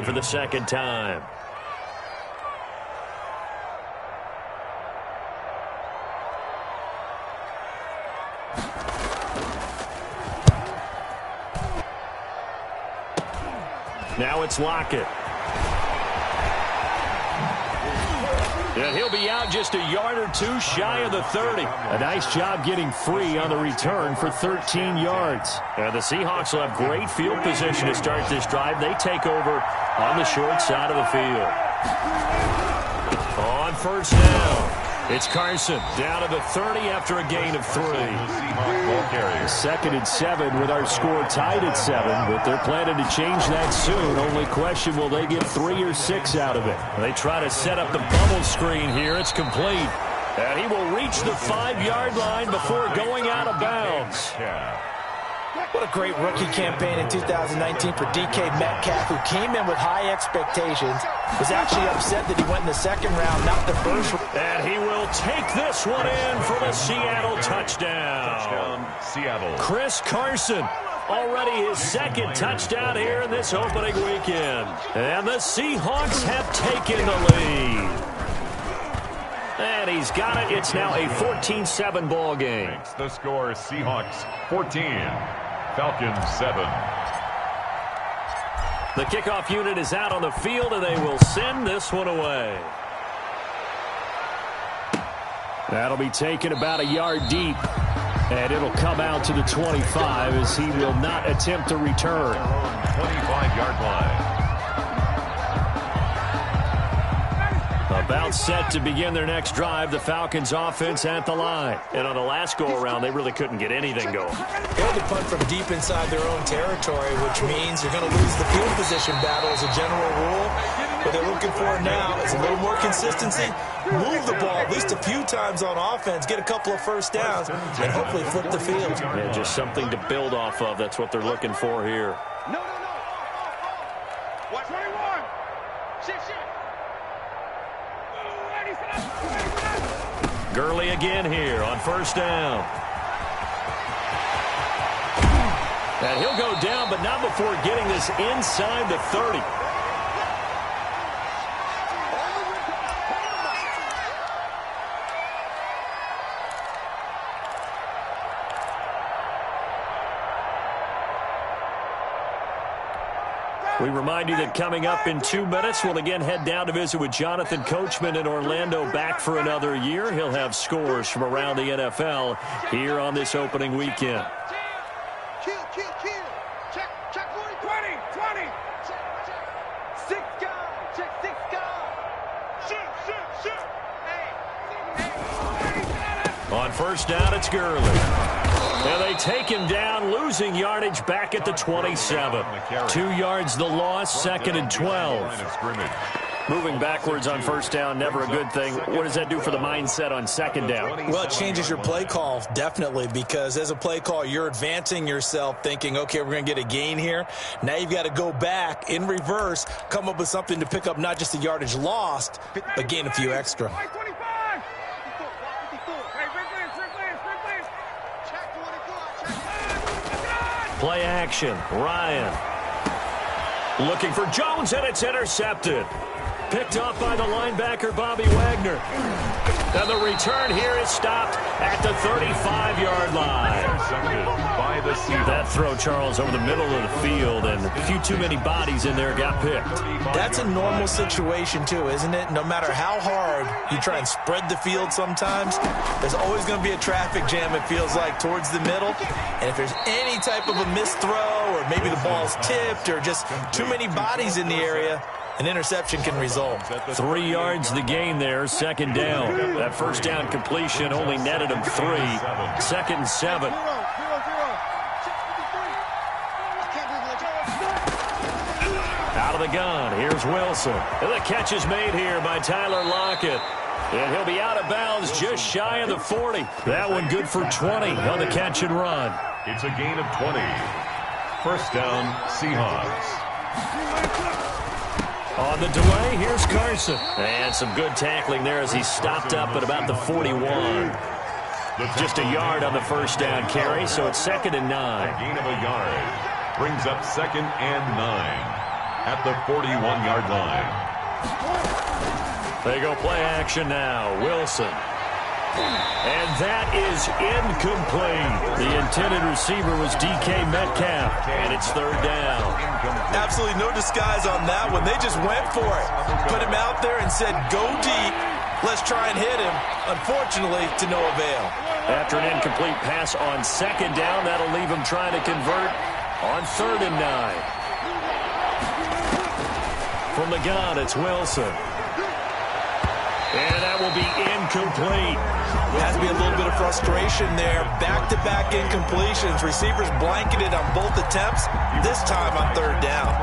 for the second time. Now it's Lockett. And he'll be out just a yard or two shy of the 30. A nice job getting free on the return for 13 yards. And the Seahawks will have great field position to start this drive. They take over on the short side of the field. On first down, it's Carson down to the 30 after a gain of 3. 2nd and 7 with our score tied at 7, but they're planning to change that soon. Only question, will they get 3 or 6 out of it? They try to set up the bubble screen here. It's complete. And he will reach the 5-yard line before going out of bounds. What a great rookie campaign in 2019 for DK Metcalf, who came in with high expectations, was actually upset that he went in the 2nd round, not the 1st. And he will take this one in for the Seattle touchdown. Seattle. Chris Carson, already his 2nd touchdown here in this opening weekend. And the Seahawks have taken the lead. And he's got it. It's now a 14-7 ball game. The score, Seahawks 14, Falcons 7. The kickoff unit is out on the field, and they will send this one away. That'll be taken about a yard deep, and it'll come out to the 25 as he will not attempt to return. 25-yard line. About set to begin their next drive, the Falcons offense at the line. And on the last go-around, they really couldn't get anything going. They had to punt from deep inside their own territory, which means you're going to lose the field position battle as a general rule. What they're looking for now is a little more consistency. Move the ball at least a few times on offense, get a couple of first downs, and hopefully flip the field. Yeah, just something to build off of. That's what they're looking for here. No. What? 21. Shit. Gurley again here on first down. And he'll go down, but not before getting this inside the 30. We remind you that coming up in 2 minutes, we'll again head down to visit with Jonathan Coachman in Orlando, back for another year. He'll have scores from around the NFL here on this opening weekend. Kill. Check 20. Check. 6 guys. Check 6 guys. Shoot. On first down, it's Gurley. And they take him down, losing yardage back at the 27. 2 yards the loss, 2nd and 12. Moving backwards on first down, never a good thing. What does that do for the mindset on 2nd down? Well, it changes your play call, definitely, because as a play call, you're advancing yourself thinking, okay, we're going to get a gain here. Now you've got to go back in reverse, come up with something to pick up not just the yardage lost, but gain a few extra. Play action. Ryan looking for Jones, and it's intercepted. Picked off by the linebacker, Bobby Wagner. And the return here is stopped at the 35-yard line. By the Seahawks. That throw, Charles, over the middle of the field, and a few too many bodies in there got picked. That's a normal situation, too, isn't it? No matter how hard you try and spread the field sometimes, there's always going to be a traffic jam, it feels like, towards the middle. And if there's any type of a missed throw, or maybe the ball's tipped, or just too many bodies in the area, an interception can result. 3 yards the gain there, 2nd down. That first down completion only netted him 3. 2nd and 7. Out of the gun, here's Wilson. And the catch is made here by Tyler Lockett. And he'll be out of bounds just shy of the 40. That one good for 20 on the catch and run. It's a gain of 20. First down, Seahawks. On the delay, here's Carson. And some good tackling there as he stopped up at about the 41. Just a yard on the first down carry, so it's 2nd and 9. A gain of a yard brings up 2nd and 9. at the 41-yard line. They go play action now. Wilson. And that is incomplete. The intended receiver was DK Metcalf, and it's third down. Absolutely no disguise on that one. They just went for it. Put him out there and said, go deep. Let's try and hit him. Unfortunately, to no avail. After an incomplete pass on second down, that'll leave him trying to convert on 3rd and 9. From the gun, it's Wilson. And that will be incomplete. There has to be a little bit of frustration there. Back-to-back incompletions. Receivers blanketed on both attempts. This time on 3rd down.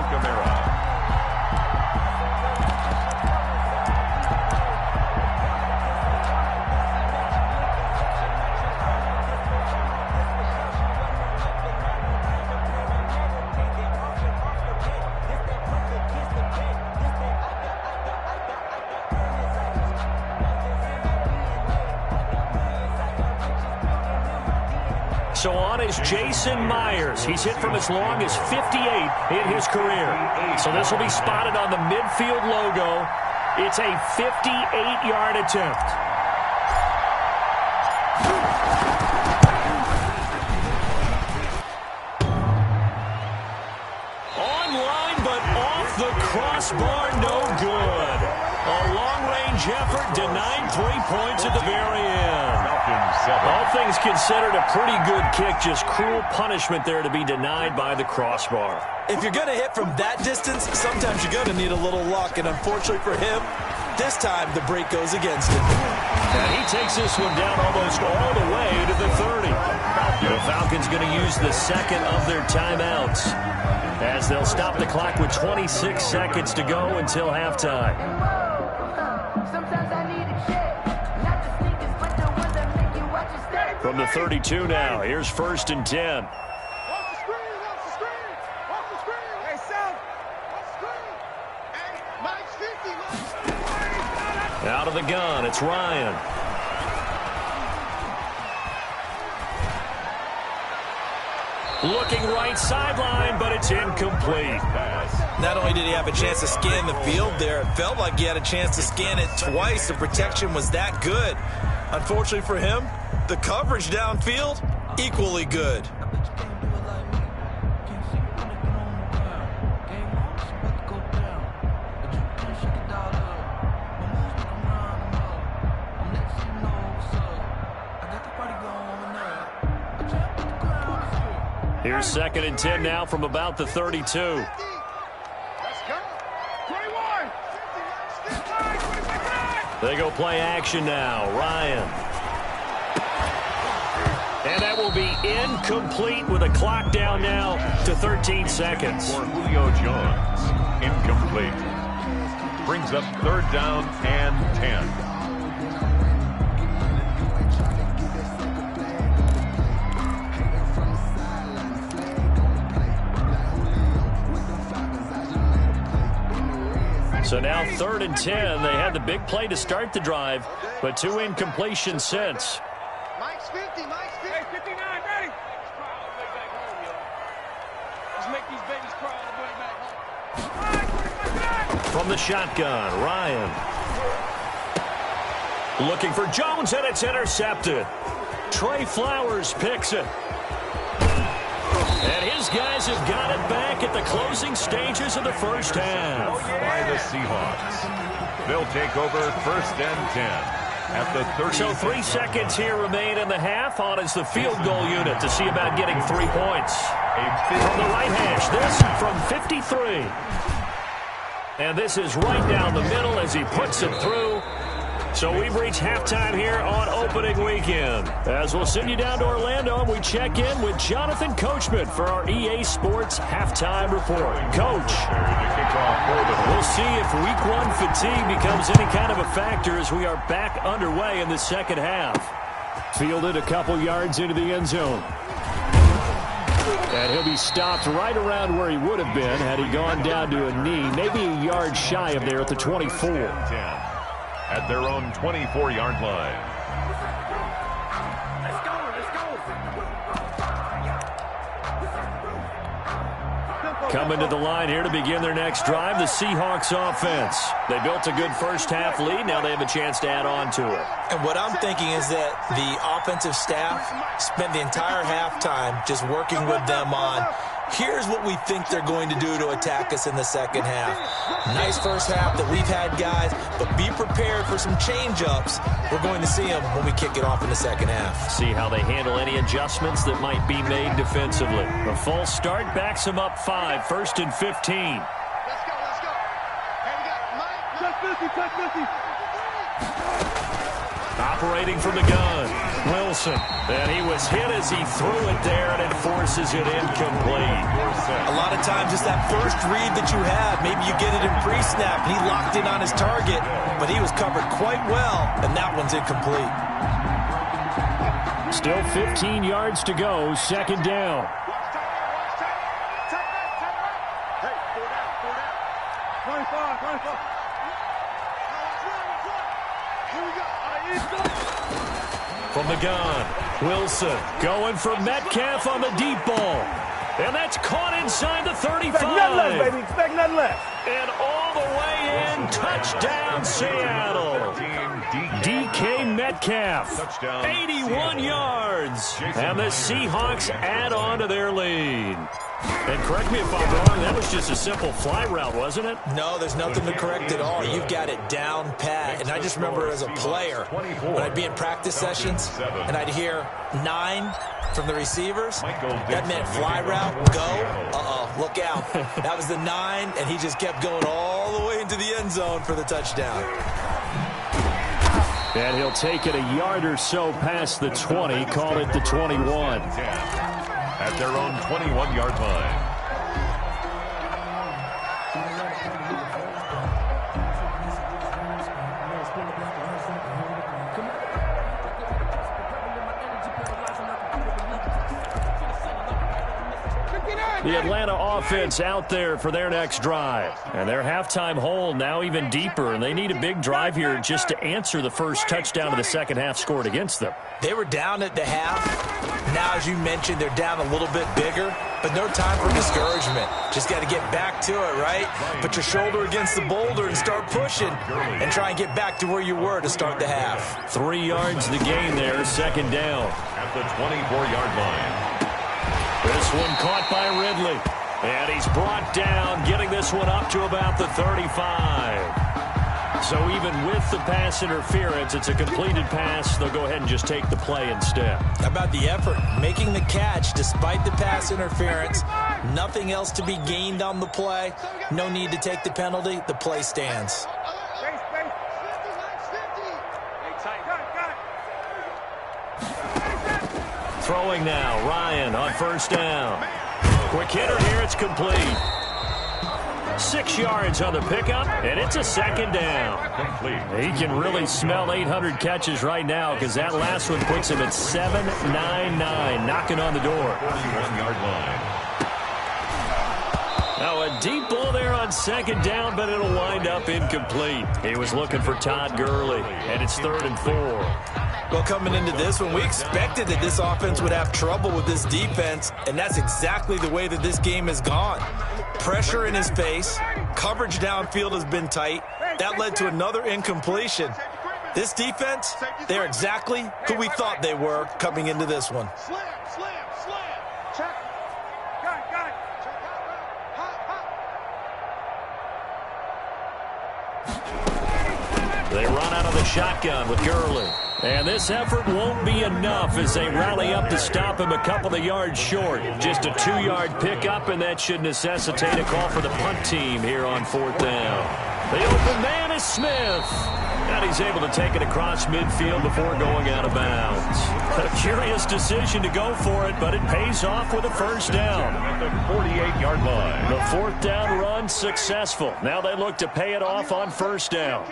So on is Jason Myers. He's hit from as long as 58 in his career. So this will be spotted on the midfield logo. It's a 58-yard attempt. Online, but off the crossbar, no good. A long-range effort denied 3 points at the very end. All things considered, a pretty good kick. Just cruel punishment there to be denied by the crossbar. If you're going to hit from that distance, sometimes you're going to need a little luck. And unfortunately for him, this time the break goes against him. And he takes this one down almost all the way to the 30. The Falcons going to use the second of their timeouts as they'll stop the clock with 26 seconds to go until halftime. From the 32 now, here's 1st and 10. Off the screen, off the screen, off the screen. Hey, South, off the screen. Hey, Mike's 50, Mike's. Out of the gun, it's Ryan. Looking right sideline, but it's incomplete. Not only did he have a chance to scan the field there, it felt like he had a chance to scan it twice. The protection was that good. Unfortunately for him, the coverage downfield, equally good. Here's 2nd and 10 now from about the 32. Let's go. 21. They go play action now. Ryan. And that will be incomplete with a clock down now to 13 seconds. For Julio Jones, incomplete. Brings up 3rd down and 10. So now 3rd and 10. They had the big play to start the drive, but 2 incompletions since. Mike's 50, Mike's 50. Hey, 59, ready? Let's make these babies crawl all the way back home. From the shotgun, Ryan. Looking for Jones, and it's intercepted. Trey Flowers picks it. And his guys have got it back at the closing stages of the first half. By the Seahawks. They'll take over 1st and 10 at the 30. So 3 seconds here remain in the half. On is the field goal unit to see about getting 3 points. From the right hash, this from 53. And this is right down the middle as he puts it through. So we've reached halftime here on opening weekend. As we'll send you down to Orlando, and we check in with Jonathan Coachman for our EA Sports Halftime Report. Coach, we'll see if Week 1 fatigue becomes any kind of a factor as we are back underway in the second half. Fielded a couple yards into the end zone. And he'll be stopped right around where he would have been had he gone down to a knee, maybe a yard shy of there at the 24. At their own 24-yard line. Coming to the line here to begin their next drive, the Seahawks offense. They built a good first-half lead. Now they have a chance to add on to it. And what I'm thinking is that the offensive staff spent the entire halftime just working with them on, here's what we think they're going to do to attack us in the second half. Nice first half that we've had, guys, but be prepared for some change-ups. We're going to see them when we kick it off in the second half. See how they handle any adjustments that might be made defensively. A false start backs them up 5, 1st and 15. Let's go. Hey, we got Mike. Touch 50. Operating from the gun, Wilson. And he was hit as he threw it there, and it forces it incomplete. A lot of times it's that first read that you have. Maybe you get it in pre-snap, and he locked in on his target, but he was covered quite well, and that one's incomplete. Still 15 yards to go, second down. Hey, 4 down. 25. Here we go. From the gun, Wilson going for Metcalf on the deep ball. And that's caught inside the 35. Expect nothing less, baby. Expect nothing less. And all the way in, touchdown Seattle. DK Metcalf, 81 yards. And the Seahawks add on to their lead. And correct me if I'm wrong, that was just a simple fly route, wasn't it? No, there's nothing to correct at all. You've got it down pat. And I just remember as a player, when I'd be in practice sessions, and I'd hear 9 from the receivers, that meant fly route, go, look out. That was the 9, and he just kept going all the way into the end zone for the touchdown. And he'll take it a yard or so past the 20, call it the 21. At their own 21-yard line. The Atlanta offense out there for their next drive. And their halftime hole now even deeper, and they need a big drive here just to answer the first touchdown of the second half scored against them. They were down at the half. Now, as you mentioned, they're down a little bit bigger, but no time for discouragement. Just got to get back to it, right? Put your shoulder against the boulder and start pushing and try and get back to where you were to start the half. 3 yards the gain there, second down. At the 24-yard line. This one caught by Ridley. And he's brought down, getting this one up to about the 35. So even with the pass interference, it's a completed pass. They'll go ahead and just take the play instead. How about the effort? Making the catch despite the pass interference. Nothing else to be gained on the play. No need to take the penalty. The play stands. Throwing now, Ryan on first down. Quick hitter here, it's complete. 6 yards on the pickup, and it's a second down. He can really smell 800 catches right now because that last one puts him at 799, knocking on the door. 41-yard line. Now a deep ball there on second down, but it'll wind up incomplete. He was looking for Todd Gurley, and it's 3rd and 4. Well, coming into this one, we expected that this offense would have trouble with this defense, and that's exactly the way that this game has gone. Pressure in his face, coverage downfield has been tight. That led to another incompletion. This defense, they're exactly who we thought they were coming into this one. Slam. Check. Got it. Check out. They run out of the shotgun with Gurley. And this effort won't be enough as they rally up to stop him a couple of yards short. Just a 2-yard pickup, and that should necessitate a call for the punt team here on 4th down. The open man is Smith. And he's able to take it across midfield before going out of bounds. A curious decision to go for it, but it pays off with a first down. At the 48-yard line. The 4th down run successful. Now they look to pay it off on first down.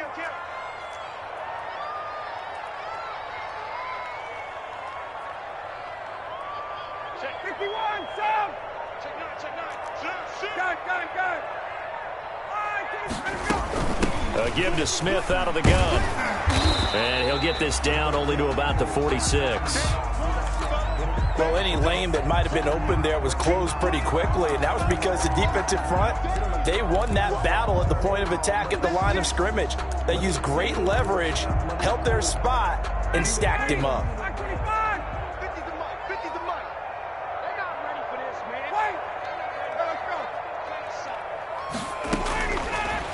A give to Smith out of the gun. And he'll get this down only to about the 46. Well, any lane that might have been open there was closed pretty quickly, and that was because the defensive front, they won that battle at the point of attack at the line of scrimmage. They used great leverage, held their spot, and stacked him up.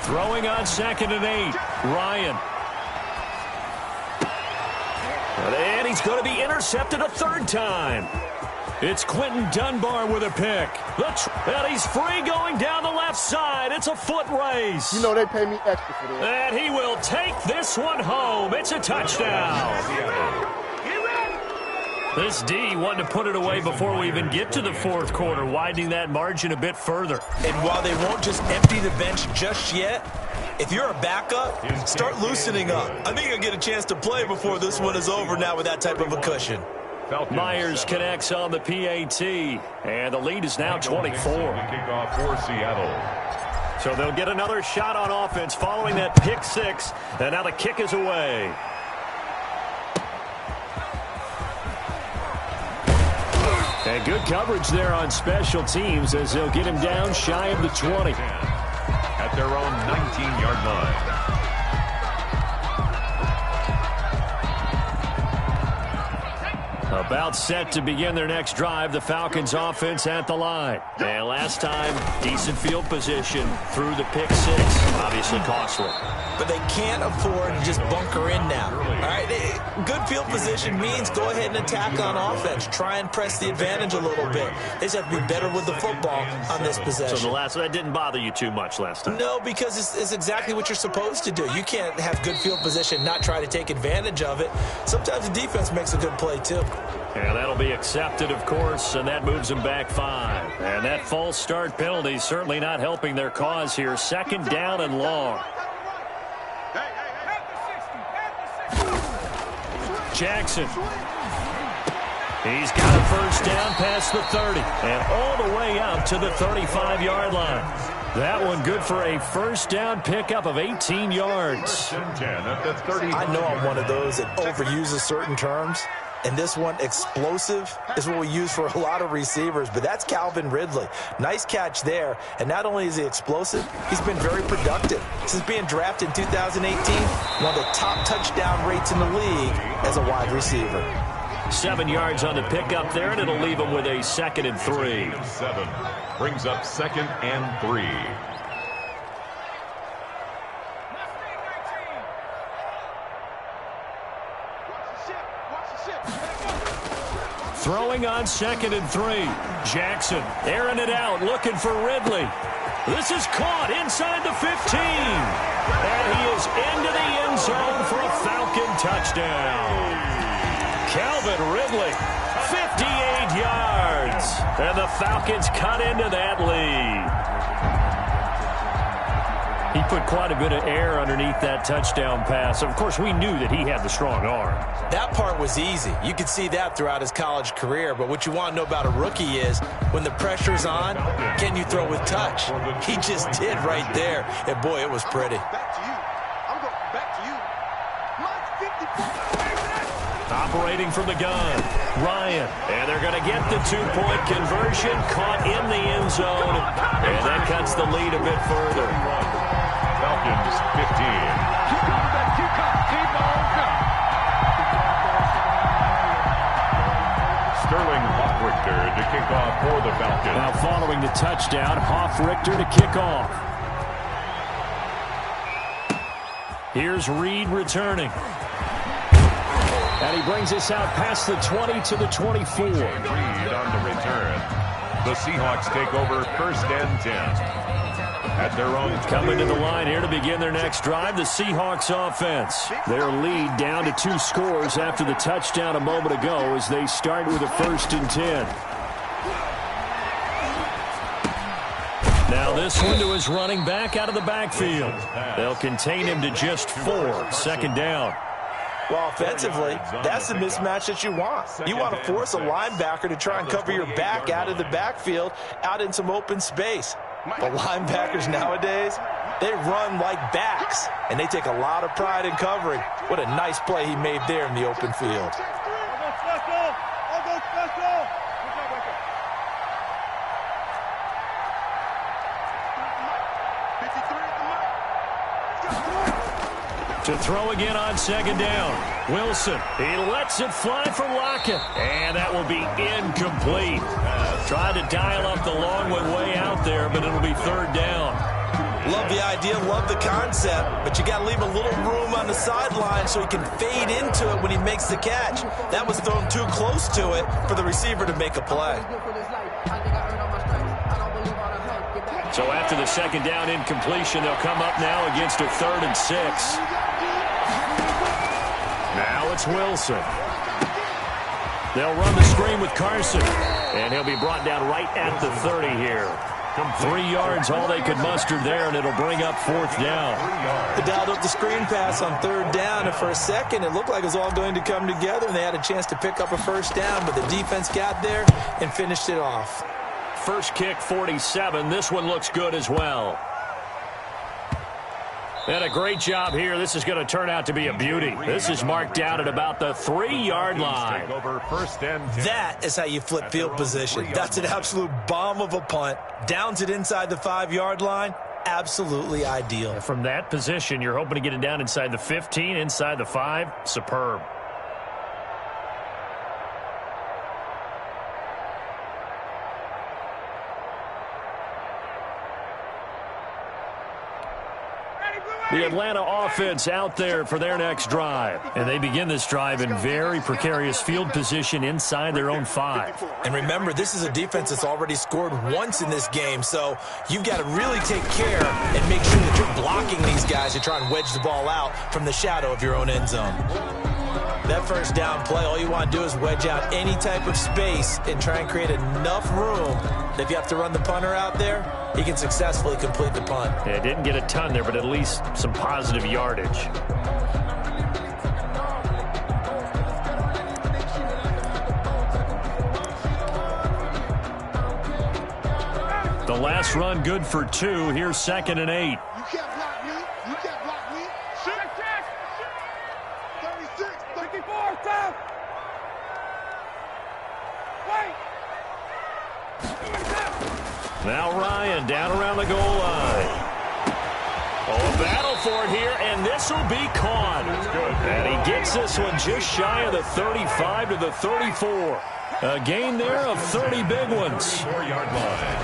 Throwing on 2nd and 8, Ryan. And he's going to be intercepted a 3rd time. It's Quentin Dunbar with a pick. And he's free going down the left side. It's a foot race. You know they pay me extra for this. And he will take this one home. It's a touchdown. This D wanted to put it away before we even get to the 4th quarter, widening that margin a bit further. And while they won't just empty the bench just yet, if you're a backup, start loosening up. I think you'll get a chance to play before this one is over now with that type of a cushion. Myers connects on the PAT, and the lead is now 24. Kickoff for Seattle. So they'll get another shot on offense following that pick 6, and now the kick is away. And good coverage there on special teams as they'll get him down shy of the 20. At their own 19-yard line. About set to begin their next drive, the Falcons offense at the line. And last time, decent field position through the pick 6. Obviously costly. But they can't afford to just bunker in now. All right, good field position means go ahead and attack on offense. Try and press the advantage a little bit. They just have to be better with the football on this possession. So that didn't bother you too much last time? No, because it's exactly what you're supposed to do. You can't have good field position, not try to take advantage of it. Sometimes the defense makes a good play too. And that'll be accepted, of course, and that moves them back 5. And that false start penalty certainly not helping their cause here. 2nd down and long. Jackson. He's got a 1st down past the 30 and all the way out to the 35-yard line. That one good for a 1st down pickup of 18 yards. I know I'm one of those that overuses certain terms. And this one, explosive, is what we use for a lot of receivers. But that's Calvin Ridley. Nice catch there. And not only is he explosive, he's been very productive. Since being drafted in 2018, one of the top touchdown rates in the league as a wide receiver. 7 yards on the pickup there, and it'll leave him with a 2nd and 3. 7 brings up 2nd and 3. Throwing on 2nd and 3. Jackson airing it out, looking for Ridley. This is caught inside the 15. And he is into the end zone for a Falcon touchdown. Calvin Ridley, 58 yards. And the Falcons cut into that lead. He put quite a bit of air underneath that touchdown pass. Of course, we knew that he had the strong arm. That part was easy. You could see that throughout his college career. But what you want to know about a rookie is when the pressure's on, can you throw with touch? He just did right there. And, boy, it was pretty. Back to you. I'm going back to you. Mine's 50. Operating from the gun, Ryan. And they're going to get the 2-point conversion, caught in the end zone. And that cuts the lead a bit further. Falcons 15. Sterling Hoffrichter to kick off for the Falcons. Now following the touchdown, Hoffrichter to kick off. Here's Reed returning. And he brings us out past the 20 to the 24. Reed on the return. The Seahawks take over 1st and 10. At their own coming to the line here to begin their next drive, the Seahawks offense. Their lead down to 2 scores after the touchdown a moment ago as they start with a 1st and 10. Now this one to his running back out of the backfield. They'll contain him to just 4, 2nd down. Well, offensively, that's the mismatch that you want. You want to force a linebacker to try and cover your back out of the backfield, out in some open space. But linebackers nowadays, they run like backs, and they take a lot of pride in covering. What a nice play he made there in the open field. I'll go special. To throw again on second down. Wilson, he lets it fly for Lockett. And that will be incomplete. Tried to dial up the long one way out there, but it'll be third down. Love the idea, love the concept, but you got to leave a little room on the sideline so he can fade into it when he makes the catch. That was thrown too close to it for the receiver to make a play. So after the second down incompletion, they'll come up now against a 3rd and 6. Now it's Wilson. They'll run the screen with Carson, and he'll be brought down right at the 30 here. 3 yards, all they could muster there, and it'll bring up 4th down. They dialed up the screen pass on 3rd down, and for a second, it looked like it was all going to come together, and they had a chance to pick up a 1st down, but the defense got there and finished it off. First kick, 47. This one looks good as well. And a great job here. This is going to turn out to be a beauty. This is marked down at about the 3-yard line. That is how you flip field position. That's an absolute bomb of a punt. Downs it inside the 5-yard line. Absolutely ideal. From that position, you're hoping to get it down inside the 15, inside the 5. Superb. The Atlanta offense out there for their next drive. And they begin this drive in very precarious field position inside their own 5. And remember, this is a defense that's already scored once in this game, so you've got to really take care and make sure that you're blocking these guys to try and wedge the ball out from the shadow of your own end zone. That 1st down play, all you want to do is wedge out any type of space and try and create enough room that if you have to run the punter out there, he can successfully complete the punt. Yeah, didn't get a ton there, but at least some positive yardage. The last run good for 2. Here's 2nd and 8. You can't block me. You can't block me. Shoot. 36, 54, time. Wait. Now Ryan down around the goal line. Oh, a battle for it here, and this will be caught. And he gets this one just shy of the 35 to the 34. A gain there of 30 big ones. 4-yard line.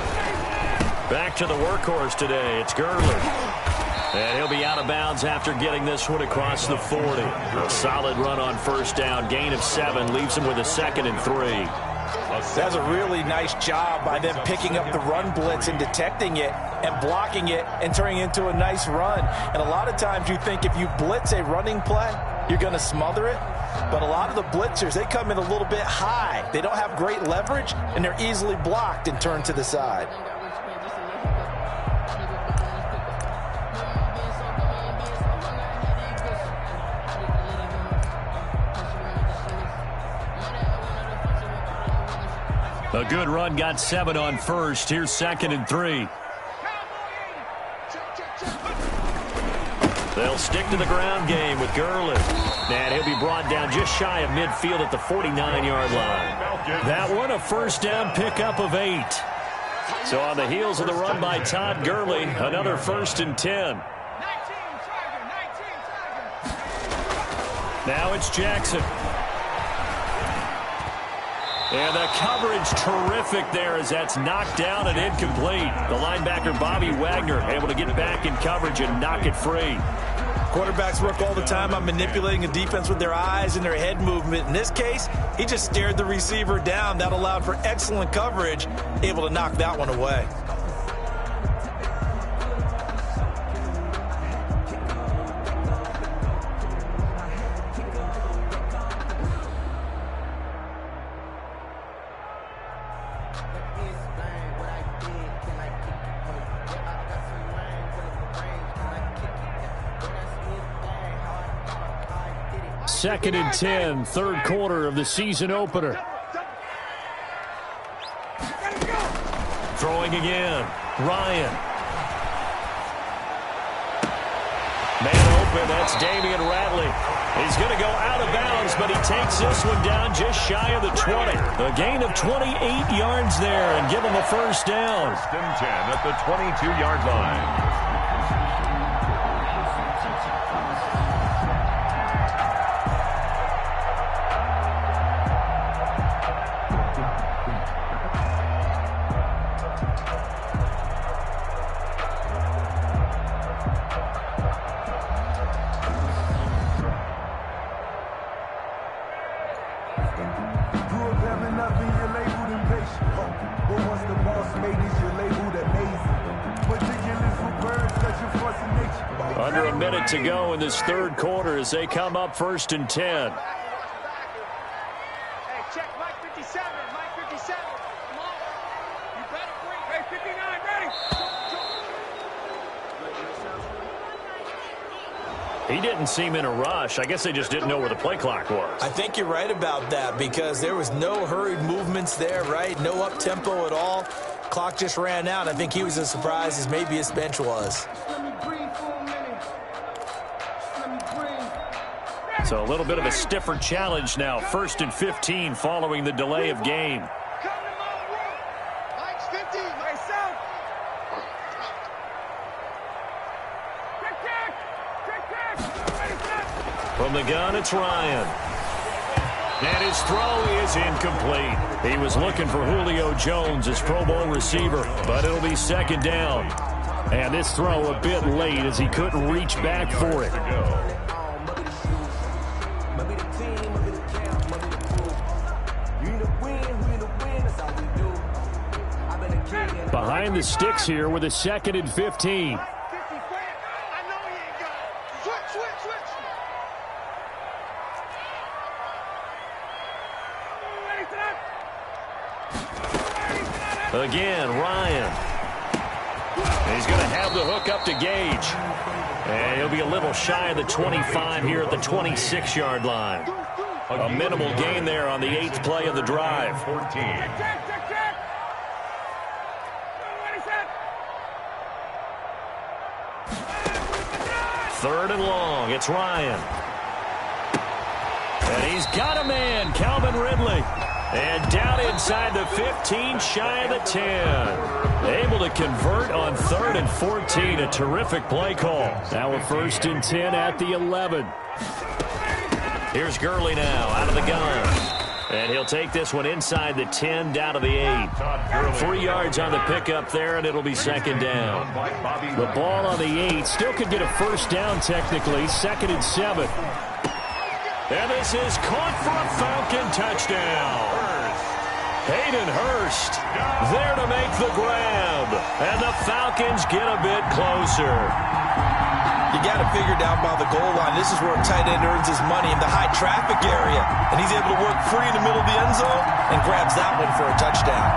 Back to the workhorse today. It's Gurley. And he'll be out of bounds after getting this one across the 40. A solid run on 1st down. Gain of 7 leaves him with a 2nd and 3. That's a really nice job by them picking up the run blitz and detecting it and blocking it and turning it into a nice run. And a lot of times you think if you blitz a running play, you're going to smother it. But a lot of the blitzers, they come in a little bit high. They don't have great leverage, and they're easily blocked and turned to the side. A good run, got 7 on 1st. Here's 2nd and 3. They'll stick to the ground game with Gurley. And he'll be brought down just shy of midfield at the 49-yard line. That one, a 1st down pickup of 8. So on the heels of the run by Todd Gurley, another 1st and 10. Now it's Jackson. And the coverage terrific there as that's knocked down and incomplete. The linebacker, Bobby Wagner, able to get back in coverage and knock it free. Quarterbacks work all the time on manipulating a defense with their eyes and their head movement. In this case, he just stared the receiver down. That allowed for excellent coverage, able to knock that one away. Second and 10, 3rd quarter of the season opener. Throwing again, Ryan. Man open, that's Damian Radley. He's going to go out of bounds, but he takes this one down just shy of the 20. A gain of 28 yards there and give him a 1st down. 1st and 10 at the 22-yard line. Under a minute to go in this third quarter as they come up 1st and 10. Hey, check Mike 57. Mike 57. Come on. You better bring. Hey, 59, ready? He didn't seem in a rush. I guess they just didn't know where the play clock was. I think you're right about that because there was no hurried movements there, right? No up-tempo at all. Clock just ran out. I think he was as surprised as maybe his bench was. So a little bit of a stiffer challenge now. 1st and 15 following the delay of game. Mike's 50. Myself. From the gun, it's Ryan. And his throw is incomplete. He was looking for Julio Jones, his Pro Bowl receiver, but it'll be 2nd down. And this throw a bit late as he couldn't reach back for it. Behind the sticks here with a 2nd and 15. Again, Ryan. He's going to have the hook up to Gage. And he'll be a little shy of the 25 here at the 26-yard line. A minimal gain there on the 8th play of the drive. 14. 3rd and long. It's Ryan. And he's got a man, Calvin Ridley. And down inside the 15, shy of the 10. Able to convert on 3rd and 14. A terrific play call. Now we're 1st and 10 at the 11. Here's Gurley now out of the gun. And he'll take this one inside the 10 down to the 8. 3 yards on the pickup there, and it'll be 2nd down. The ball on the 8 still could get a 1st down technically. 2nd and 7. And this is caught for a Falcon touchdown. Hayden Hurst there to make the grab. And the Falcons get a bit closer. You got to figure down by the goal line. This is where a tight end earns his money in the high traffic area. And he's able to work free in the middle of the end zone and grabs that one for a touchdown.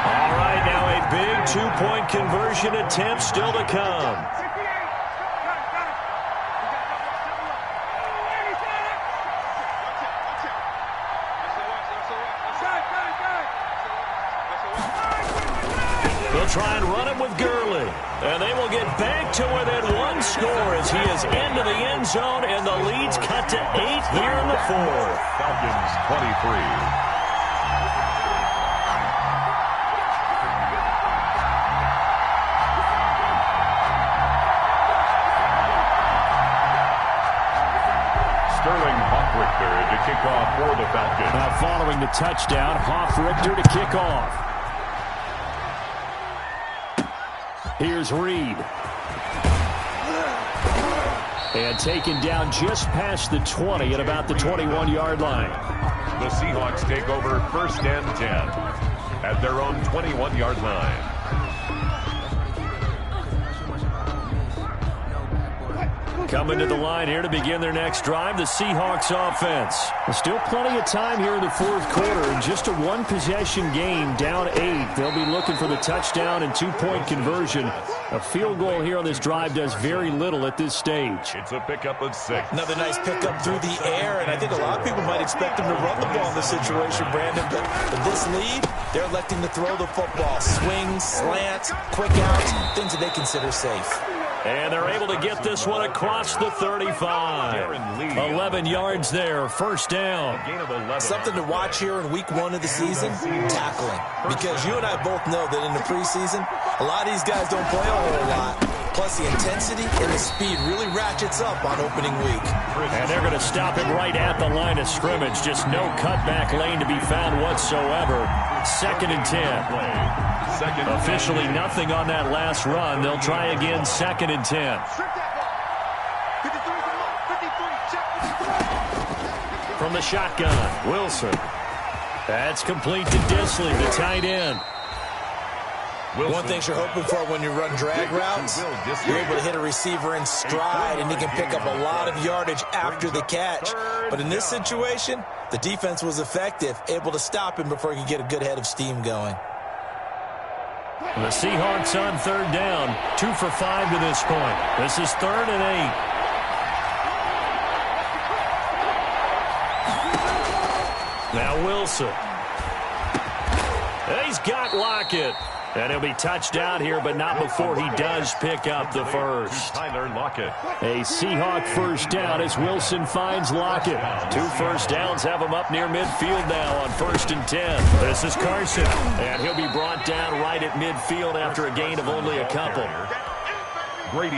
All right, now a big 2-point conversion attempt still to come. They'll try and run it with Gurley. And they will get back to within 1 score as he is into the end zone, and the lead's cut to 8 here in the 4th. Falcons 23. Sterling Hoffrichter to kick off for the Falcons. Now following the touchdown, Hoffrichter to kick off. Here's Reed. And taken down just past the 20 at about the 21-yard line. The Seahawks take over 1st and 10 at their own 21-yard line. Coming to the line here to begin their next drive, the Seahawks offense. There's still plenty of time here in the 4th quarter, and just a 1-possession game, down 8. They'll be looking for the touchdown and 2-point conversion. A field goal here on this drive does very little at this stage. It's a pickup of 6. Another nice pickup through the air, and I think a lot of people might expect them to run the ball in this situation, Brandon, but with this lead, they're electing to throw the football. Swings, slants, quick outs, things that they consider safe. And they're able to get this one across the 35. 11 yards there, 1st down. Something to watch here in week 1 of the season, tackling. Because you and I both know that in the preseason, a lot of these guys don't play a whole lot. Plus, the intensity and the speed really ratchets up on opening week. And they're going to stop him right at the line of scrimmage. Just no cutback lane to be found whatsoever. 2nd and 10. Officially nothing on that last run. They'll try again, 2nd and 10. From the shotgun, Wilson. That's complete to Disley, the tight end. One thing you're hoping for when you run drag routes, you're able to hit a receiver in stride, and he can pick up a lot of yardage after the catch. But in this situation, the defense was effective, able to stop him before he could get a good head of steam going. The Seahawks on third down, 2 for 5 to this point. This is 3rd and 8. Now Wilson. He's got Lockett. And he'll be touched out here, but not before he does pick up the first. Tyler Lockett. A Seahawk first down as Wilson finds Lockett. 2 first downs have him up near midfield now on 1st and 10. This is Carson, and he'll be brought down right at midfield after a gain of only a couple.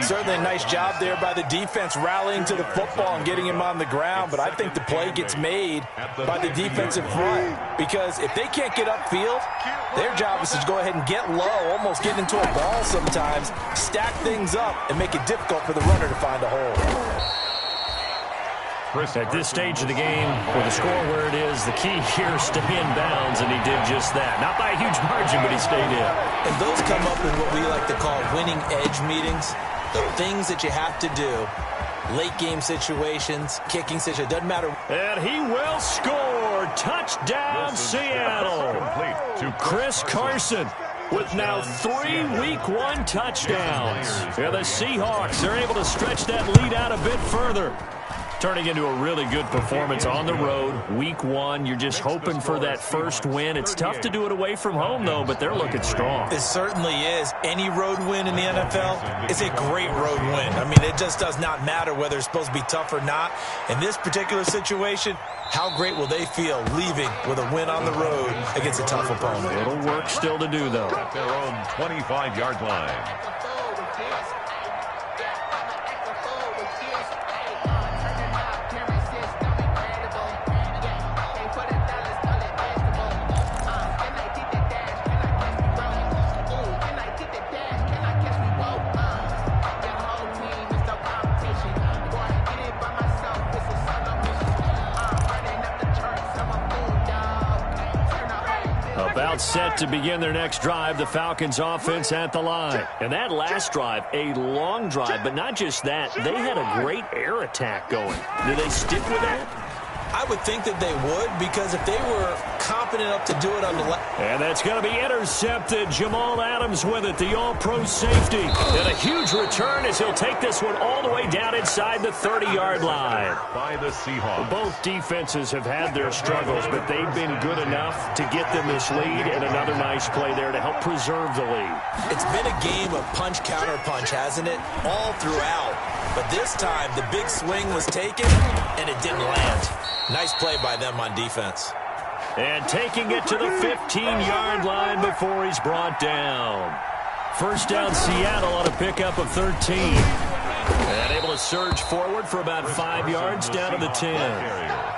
Certainly a nice job there by the defense rallying to the football and getting him on the ground, but I think the play gets made by the defensive front because if they can't get upfield, their job is to go ahead and get low, almost get into a ball sometimes, stack things up, and make it difficult for the runner to find a hole. At this stage of the game, with the score where it is, the key here is stay in bounds, and he did just that. Not by a huge margin, but he stayed in. And those come up in what we like to call winning edge meetings. The things that you have to do, late game situations, kicking situations, doesn't matter. And he will score. Touchdown, Seattle. Chris Carson with now 3 Week 1 touchdowns. Yeah, the Seahawks are able to stretch that lead out a bit further. Turning into a really good performance on the road. Week 1, you're just hoping for that first win. It's tough to do it away from home, though, but they're looking strong. It certainly is. Any road win in the NFL is a great road win. I mean, it just does not matter whether it's supposed to be tough or not. In this particular situation, how great will they feel leaving with a win on the road against a tough opponent? It'll work still to do, though. At their own 25-yard line. About set to begin their next drive, the Falcons offense at the line. And that last drive, a long drive, but not just that. They had a great air attack going. Do they stick with that? I would think that they would, because if they were confident enough to do it on the left. And that's going to be intercepted. Jamal Adams with it, the all-pro safety. And a huge return as he'll take this one all the way down inside the 30-yard line. By the Seahawks. Both defenses have had their struggles, but they've been good enough to get them this lead, and another nice play there to help preserve the lead. It's been a game of punch-counter-punch, hasn't it? All throughout. But this time, the big swing was taken, and it didn't land. Nice play by them on defense. And taking it to the 15-yard line before he's brought down. First down, Seattle on a pickup of 13. And able to surge forward for about 5 yards down to the 10.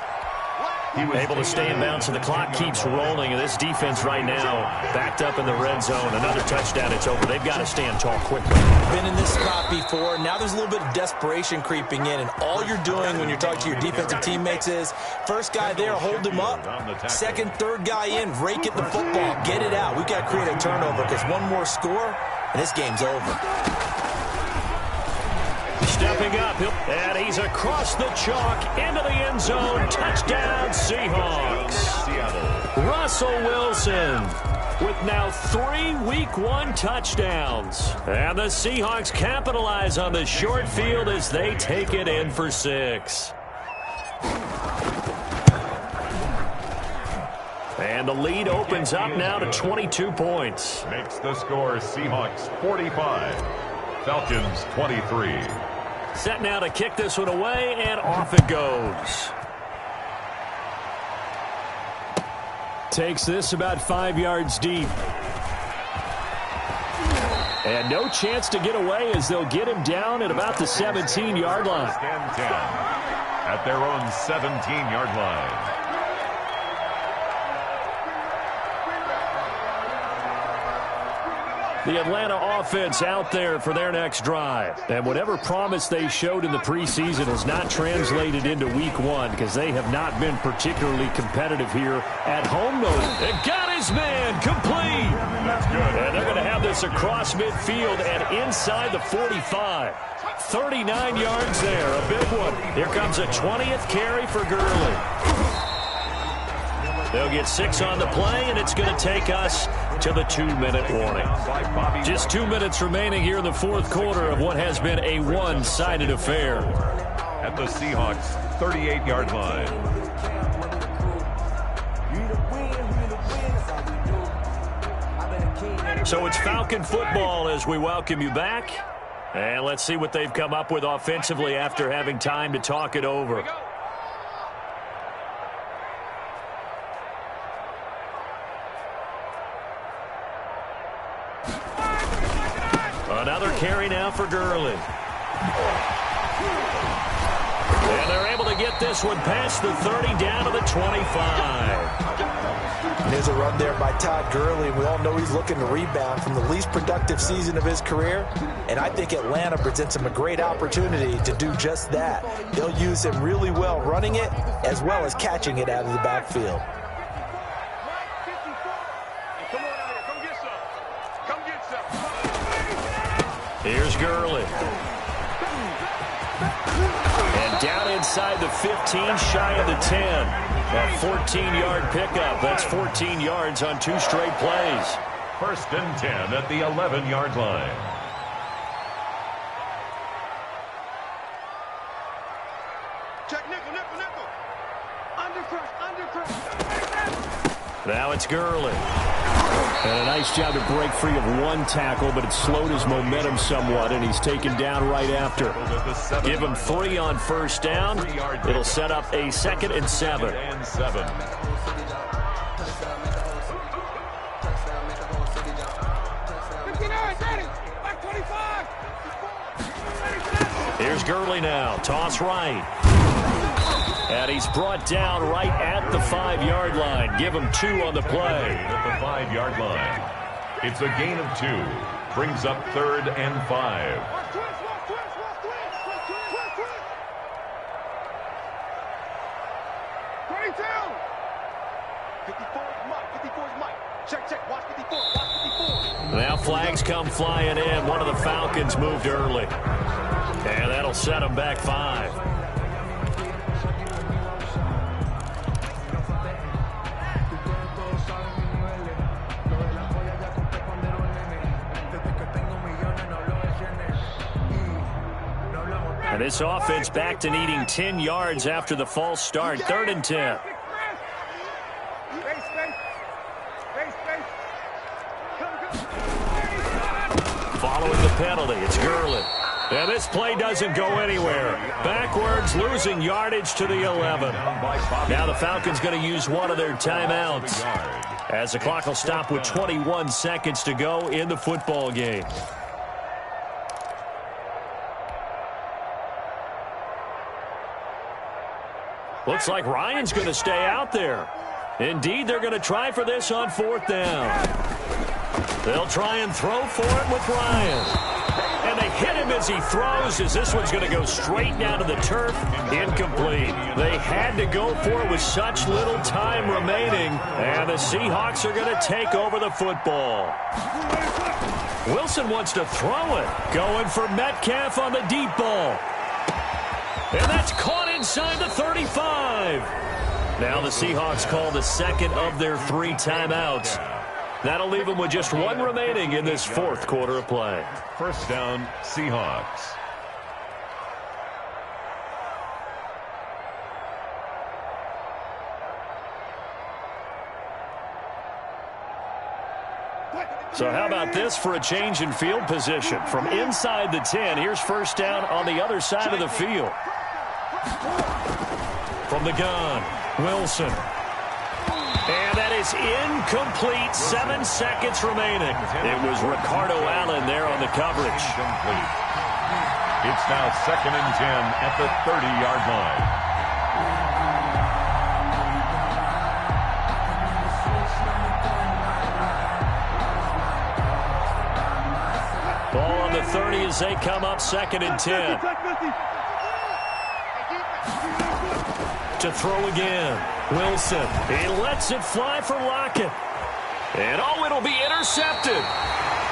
Able to stay in bounds, so the clock keeps rolling. And this defense right now backed up in the red zone. Another touchdown, it's over. They've got to stand tall quickly. Been in this spot before. Now there's a little bit of desperation creeping in. And all you're doing when you're talking to your defensive teammates is, first guy there, hold him up. Second, third guy in, rake at the football. Get it out. We've got to create a turnover because one more score, and this game's over. Stepping up, and he's across the chalk into the end zone. Touchdown, Seahawks. Russell Wilson with now 3 Week 1 touchdowns. And the Seahawks capitalize on the short field as they take it in for 6. And the lead opens up now to 22 points. Makes the score Seahawks 45, Falcons 23. Set now to kick this one away, and off it goes. Takes this about 5 yards deep. And no chance to get away as they'll get him down at about the 17-yard line. And 10 at their own 17-yard line. The Atlanta offense out there for their next drive. And whatever promise they showed in the preseason has not translated into week one because they have not been particularly competitive here at home. It got his man complete. That's good. And they're going to have this across midfield and inside the 45. 39 yards there, a big one. Here comes a 20th carry for Gurley. They'll get 6 on the play, and it's going to take us to the 2-minute warning. Just 2 minutes remaining here in the fourth quarter of what has been a one-sided affair. At the Seahawks' 38-yard line. So it's Falcon football as we welcome you back. And let's see what they've come up with offensively after having time to talk it over. Another carry now for Gurley. And they're able to get this one past the 30 down to the 25. And there's a run there by Todd Gurley. We all know he's looking to rebound from the least productive season of his career. And I think Atlanta presents him a great opportunity to do just that. They'll use him really well running it as well as catching it out of the backfield. Here's Gurley. And down inside the 15, shy of the 10. A 14-yard pickup. That's 14 yards on 2 straight plays. 1st and 10 at the 11-yard line. Check nickel, nickel, nickel. Under crush. Now it's Gurley. And a nice job to break free of one tackle, but it slowed his momentum somewhat, and he's taken down right after. Give him 3 on 1st down. It'll set up a 2nd and 7. Here's Gurley now. Toss right. And he's brought down right at the 5-yard line. Give him 2 on the play. At the 5-yard line. It's a gain of 2. Brings up 3rd and 5. Now flags come flying in. One of the Falcons moved early. And that'll set them back 5. And this offense back to needing 10 yards after the false start. 3rd and 10. Following the penalty, it's Gurley. And this play doesn't go anywhere. Backwards, losing yardage to the 11. Now the Falcons going to use one of their timeouts, as the clock will stop with 21 seconds to go in the football game. Looks like Ryan's going to stay out there. Indeed, they're going to try for this on 4th down. They'll try and throw for it with Ryan. And they hit him as he throws, as this one's going to go straight down to the turf. Incomplete. They had to go for it with such little time remaining. And the Seahawks are going to take over the football. Wilson wants to throw it. Going for Metcalf on the deep ball. And that's caught inside the 35. Now the Seahawks call the 2nd of their 3 timeouts. That'll leave them with just 1 remaining in this 4th quarter of play. 1st down, Seahawks. So how about this for a change in field position? From inside the 10, here's 1st down on the other side of the field. From the gun, Wilson. And that is incomplete. 7 seconds remaining. It was Ricardo Allen there on the coverage. It's now 2nd and 10 at the 30-yard line. Ball on the 30 as they come up 2nd and 10. To throw again. Wilson. He lets it fly for Lockett. And it'll be intercepted.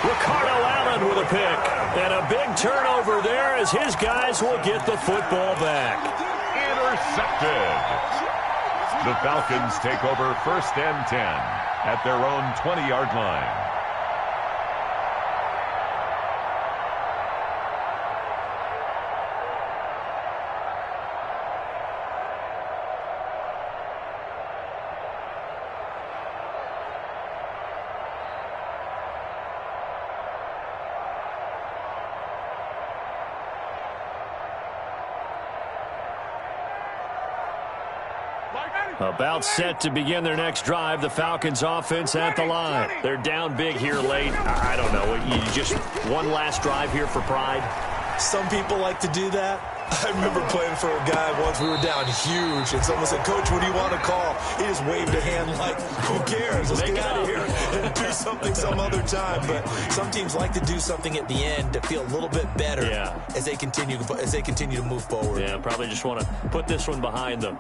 Ricardo Allen with a pick. And a big turnover there as his guys will get the football back. Intercepted. The Falcons take over 1st and 10 at their own 20-yard line. About set to begin their next drive, the Falcons offense at the line. They're down big here late. I don't know. You just one last drive here for pride? Some people like to do that. I remember playing for a guy once. We were down huge, and someone said, "Coach, what do you want to call?" He just waved a hand like, "Who cares? Let's get out of here and do something some other time." But some teams like to do something at the end to feel a little bit better as they continue to move forward. Yeah, probably just want to put this one behind them.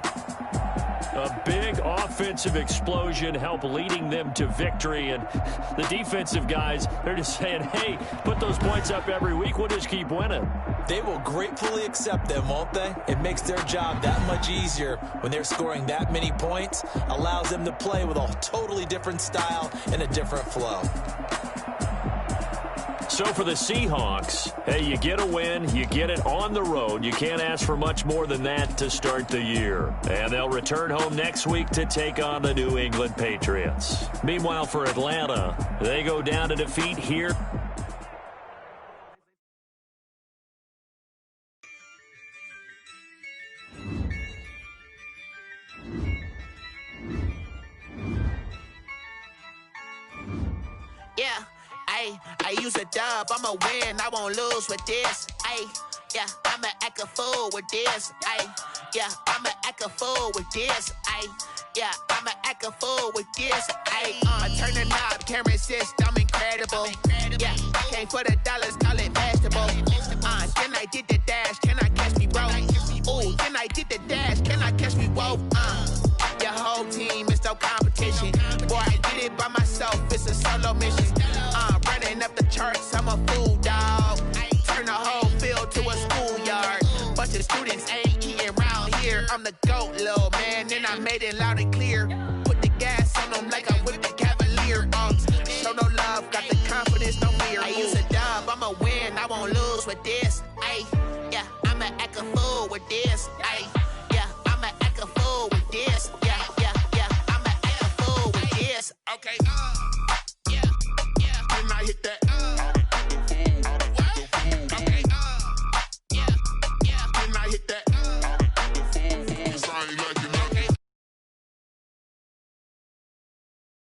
A big offensive explosion helped leading them to victory. And the defensive guys, they're just saying, hey, put those points up every week. We'll just keep winning. They will gratefully accept them, won't they? It makes their job that much easier when they're scoring that many points. Allows them to play with a totally different style and a different flow. So for the Seahawks, hey, you get a win, you get it on the road. You can't ask for much more than that to start the year. And they'll return home next week to take on the New England Patriots. Meanwhile, for Atlanta, they go down to defeat here. I use a dub, I'ma win, I won't lose with this. I'ma act a fool with this. I'ma act a fool with this. I'ma act a fool with this. I turn the knob, camera assist, I'm incredible. Came for the dollars, call it vegetable. Then I did the dash, can I catch me, bro? Ooh, then I did the dash, can I catch me, whoa? Your whole team is no competition. Boy, I did it by myself, it's a solo mission. Running up the charts, I'm a fool, dog. Turn the whole field to a schoolyard. Bunch of students ain't eating round here. I'm the GOAT, little man, and I made it loud and clear. Put the gas on them like I'm with the Cavalier. Show no love, got the confidence, no fear. I use a dub, I'ma win, I won't lose with this. I'ma act a fool with this.